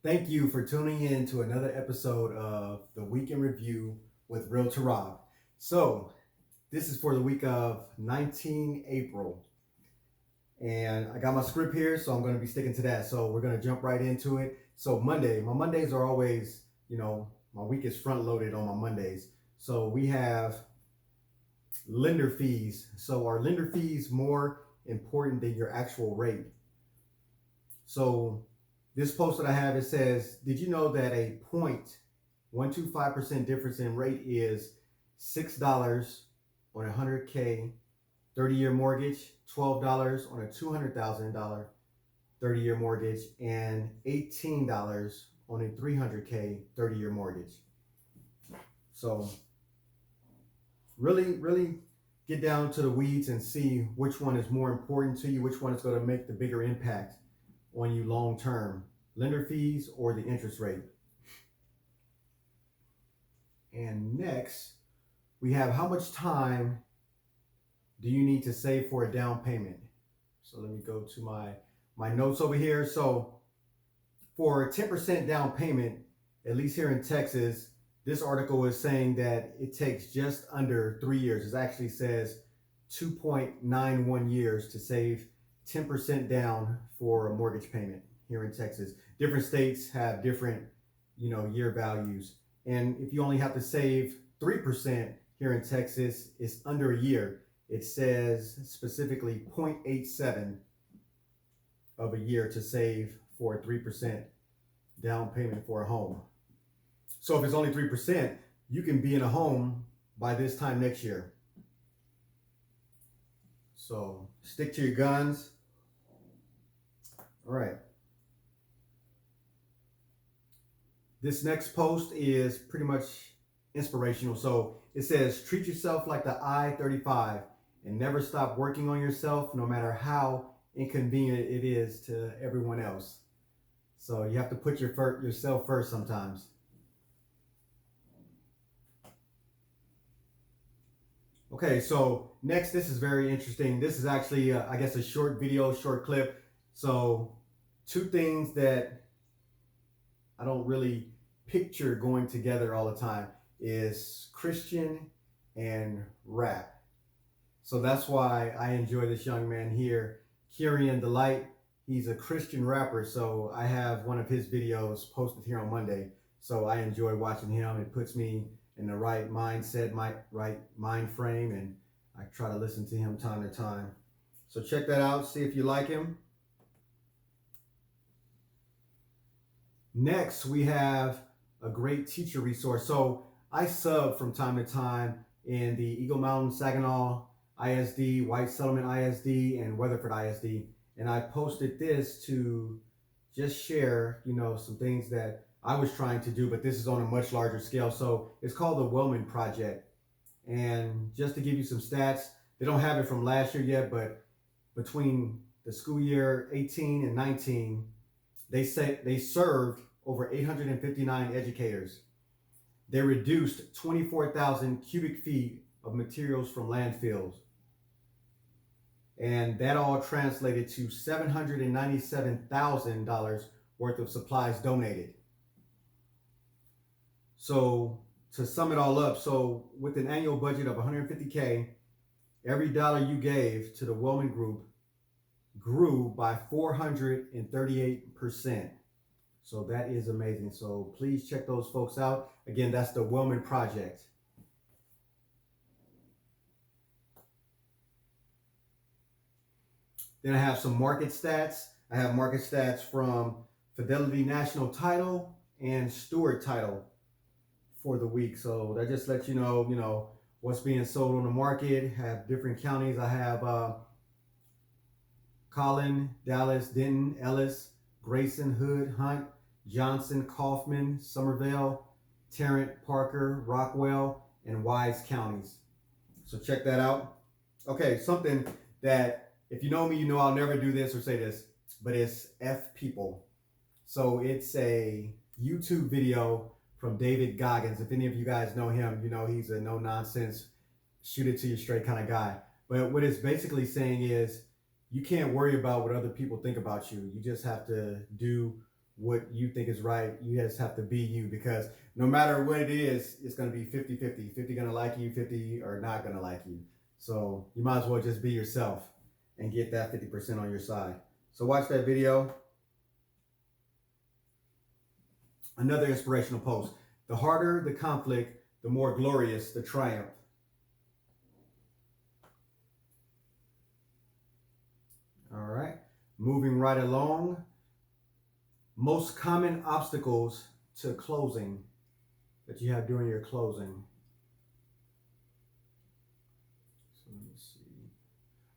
Thank you for tuning in to another episode of the Week in Review with Realtor Rob. So, this is for the week of 19 April. And I got my script here, so I'm going to be sticking to that. So, we're going to jump right into it. So, my Mondays are always, my week is front loaded on my Mondays. So, we have lender fees. So, are lender fees more important than your actual rate? So, this post that I have, it says, did you know that a 0.125% difference in rate is $6 on a 100K 30-year mortgage, $12 on a $200,000 30-year mortgage, and $18 on a 300K 30-year mortgage? So really get down to the weeds and see which one is more important to you, which one is going to make the bigger impact on you long term, lender fees or the interest rate. And next, we have how much time do you need to save for a down payment? So let me go to my notes over here. So for a 10% down payment, at least here in Texas, this article is saying that it takes just under 3 years. It actually says 2.91 years to save 10% down for a mortgage payment here in Texas. Different states have different, year values. And if you only have to save 3% here in Texas, it's under a year. It says specifically 0.87 of a year to save for a 3% down payment for a home. So if it's only 3%, you can be in a home by this time next year. So stick to your guns. All right. This next post is pretty much inspirational. So it says, treat yourself like the I-35 and never stop working on yourself, no matter how inconvenient it is to everyone else. So you have to put yourself first sometimes. Okay, so next, this is very interesting. This is actually, I guess, a short video, short clip. So two things that I don't really picture going together all the time is Christian and rap. So that's why I enjoy this young man here, Kyrian Delight. He's a Christian rapper, so I have one of his videos posted here on Monday. So I enjoy watching him. It puts me in the right mindset, my right mind frame, and I try to listen to him time to time. So check that out, see if you like him. Next, we have a great teacher resource. So I sub from time to time in the Eagle Mountain Saginaw ISD, White Settlement ISD, and Weatherford ISD. And I posted this to just share, some things that I was trying to do, but this is on a much larger scale. So it's called the Wellman Project. And just to give you some stats, they don't have it from last year yet, but between the school year 18 and 19, they served over 859 educators. They reduced 24,000 cubic feet of materials from landfills. And that all translated to $797,000 worth of supplies donated. So to sum it all up, so with an annual budget of $150K, every dollar you gave to the Wellman Group grew by 438%. So that is amazing. So please check those folks out. Again, that's the Wellman Project. Then I have some market stats. I have market stats from Fidelity National Title and Stewart Title for the week. So that just lets you know, what's being sold on the market. Have different counties. I have Collin, Dallas, Denton, Ellis, Grayson, Hood, Hunt, Johnson, Kaufman, Somerville, Tarrant, Parker, Rockwell, and Wise counties. So check that out. Okay, something that if you know me, you know I'll never do this or say this, but it's F People. So it's a YouTube video from David Goggins. If any of you guys know him, you know he's a no nonsense, shoot it to you straight kind of guy. But what it's basically saying is you can't worry about what other people think about you. You just have to do what you think is right. You just have to be you, because no matter what it is, it's going to be 50-50. 50 going to like you, 50 are not going to like you. So you might as well just be yourself and get that 50% on your side. So watch that video. Another inspirational post. The harder the conflict, the more glorious the triumph. All right. Moving right along. Most common obstacles to closing that you have during your closing. So let me see.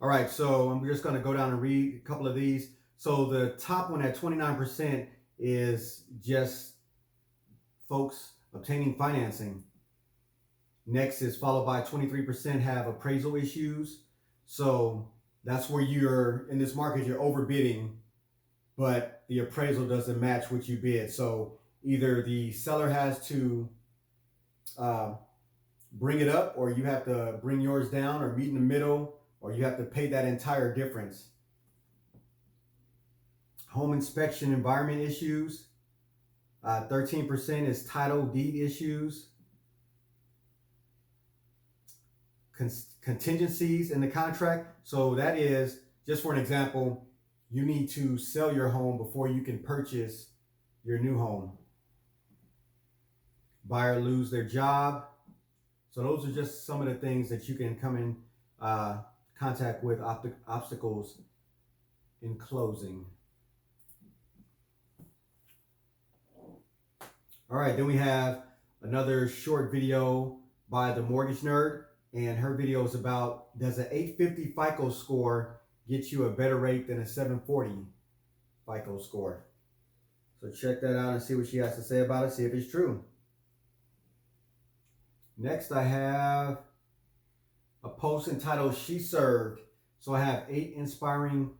All right, so I'm just going to go down and read a couple of these. So the top one at 29% is just folks obtaining financing. Next is followed by 23% have appraisal issues. So that's where you're in this market, you're overbidding, but the appraisal doesn't match what you bid. So either the seller has to bring it up, or you have to bring yours down, or meet in the middle, or you have to pay that entire difference. Home inspection environment issues. 13% is title deed issues. Contingencies in the contract. So that is, just for an example, you need to sell your home before you can purchase your new home. Buyer lose their job. So those are just some of the things that you can come in contact with, obstacles in closing. All right, then we have another short video by the Mortgage Nerd, and her video is about, does an 850 FICO score get you a better rate than a 740 FICO score? So check that out and see what she has to say about it, see if it's true. Next, I have a post entitled She Served. So I have 8 inspiring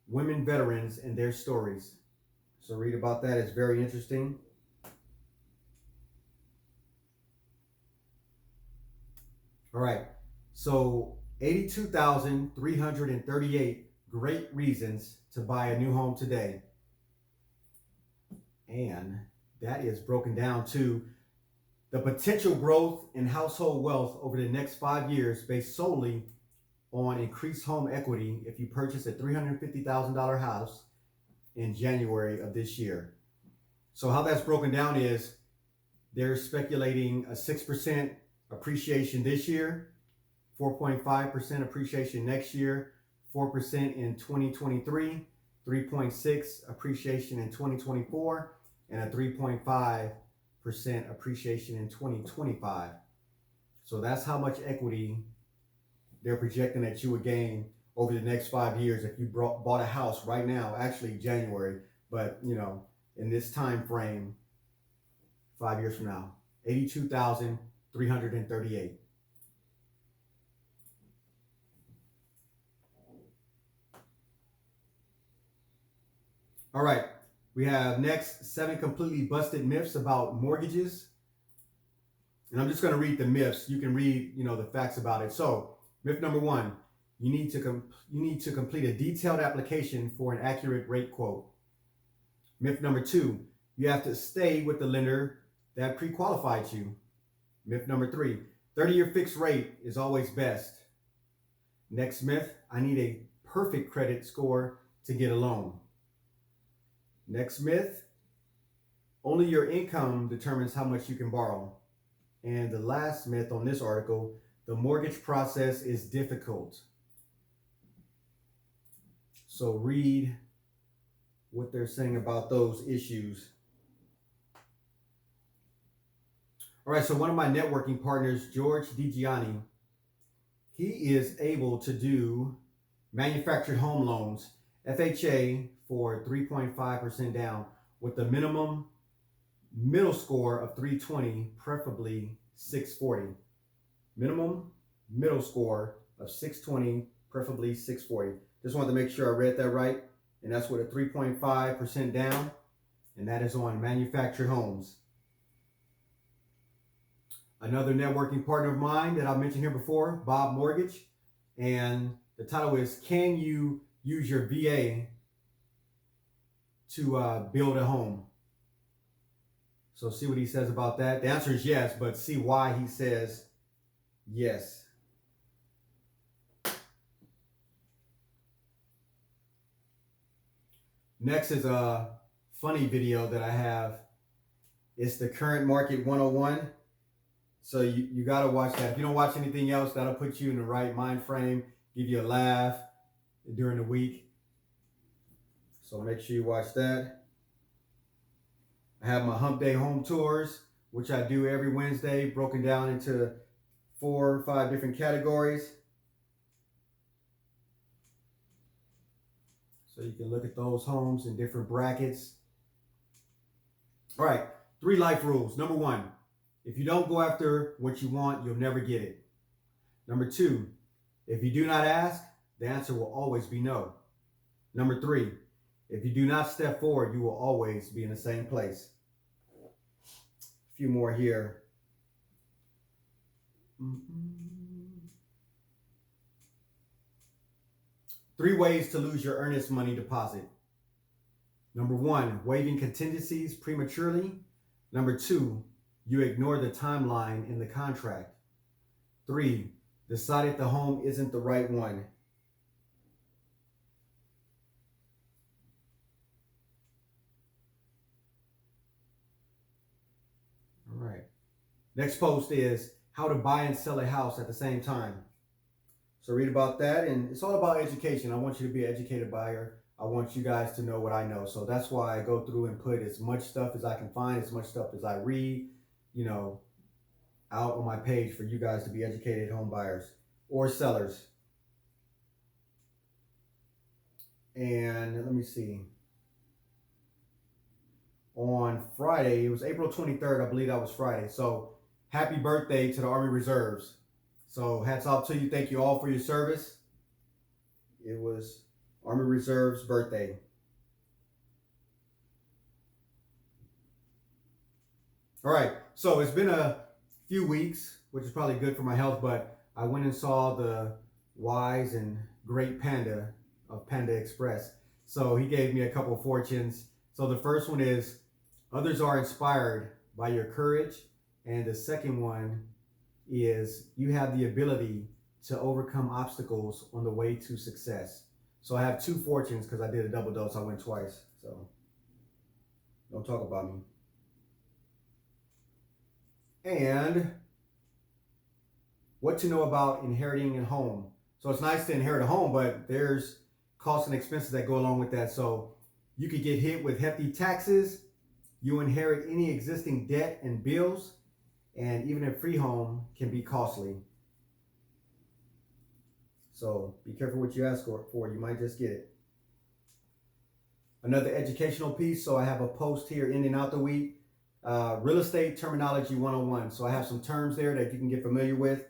women veterans and their stories. So read about that. It's very interesting. All right. So 82,338 great reasons to buy a new home today. And that is broken down to the potential growth in household wealth over the next 5 years based solely on increased home equity if you purchase a $350,000 house in January of this year. So how that's broken down is they're speculating a 6% appreciation this year, 4.5% appreciation next year, 4% in 2023, 3.6% appreciation in 2024, and a 3.5% appreciation in 2025. So that's how much equity they're projecting that you would gain over the next 5 years if you bought a house right now, actually January, but you know, in this time frame, 5 years from now. 82,338. All right, we have next 7 completely busted myths about mortgages. And I'm just going to read the myths. You can read, you know, the facts about it. So, myth number 1, you need to complete a detailed application for an accurate rate quote. Myth number 2, you have to stay with the lender that pre-qualified you. Myth number 3, 30-year fixed rate is always best. Next myth, I need a perfect credit score to get a loan. Next myth, only your income determines how much you can borrow. And the last myth on this article, the mortgage process is difficult. So read what they're saying about those issues. All right, so one of my networking partners, George DiGianni, he is able to do manufactured home loans, FHA, for 3.5% down with the minimum middle score of 320, preferably 640. Minimum middle score of 620, preferably 640. Just wanted to make sure I read that right. And that's with a 3.5% down. And that is on manufactured homes. Another networking partner of mine that I mentioned here before, Bob Mortgage. And the title is, Can You Use Your VA to build a home? So see what he says about that. The answer is yes, but see why he says yes. Next is a funny video that I have. It's the Current Market 101. So you got to watch that. If you don't watch anything else, that'll put you in the right mind frame, give you a laugh during the week. So make sure you watch that. I have my Hump Day home tours, which I do every Wednesday, broken down into 4 or 5 different categories. So you can look at those homes in different brackets. All right, 3 life rules. Number 1, if you don't go after what you want, you'll never get it. Number 2, if you do not ask, the answer will always be no. Number 3, if you do not step forward, you will always be in the same place. A few more here. 3 ways to lose your earnest money deposit. Number 1, waiving contingencies prematurely. Number 2, you ignore the timeline in the contract. 3, decided the home isn't the right one. All right. Next post is how to buy and sell a house at the same time. So read about that, and it's all about education. I want you to be an educated buyer. I want you guys to know what I know. So that's why I go through and put as much stuff as I can find, as much stuff as I read, out on my page for you guys to be educated home buyers or sellers. And let me see. On Friday, it was April 23rd, I believe that was Friday. So happy birthday to the Army Reserves. So hats off to you. Thank you all for your service. It was Army Reserve's birthday. All right, so it's been a few weeks, which is probably good for my health, but I went and saw the wise and great panda of Panda Express. So he gave me a couple of fortunes. So the first one is, others are inspired by your courage. And the second one is, you have the ability to overcome obstacles on the way to success. So I have 2 fortunes because I did a double dose. I went twice. So don't talk about me. And what to know about inheriting a home. So it's nice to inherit a home, but there's costs and expenses that go along with that. So you could get hit with hefty taxes. You inherit any existing debt and bills. And even a free home can be costly. So be careful what you ask for. You might just get it. Another educational piece. So I have a post here ending out the week. Real estate terminology 101. So I have some terms there that you can get familiar with.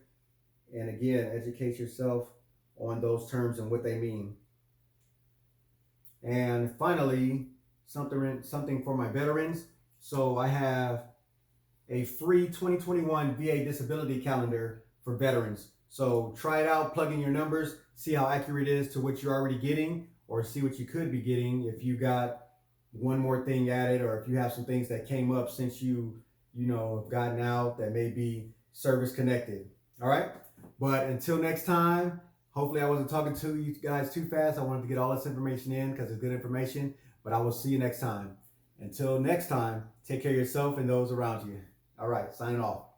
And again, educate yourself on those terms and what they mean. And finally, something for my veterans. So I have a free 2021 VA disability calendar for veterans. So try it out, plug in your numbers, see how accurate it is to what you're already getting, or see what you could be getting if you got one more thing added, or if you have some things that came up since you have gotten out that may be service connected. All right. But until next time, hopefully I wasn't talking to you guys too fast. I wanted to get all this information in because it's good information, but I will see you next time. Until next time, take care of yourself and those around you. All right, signing off.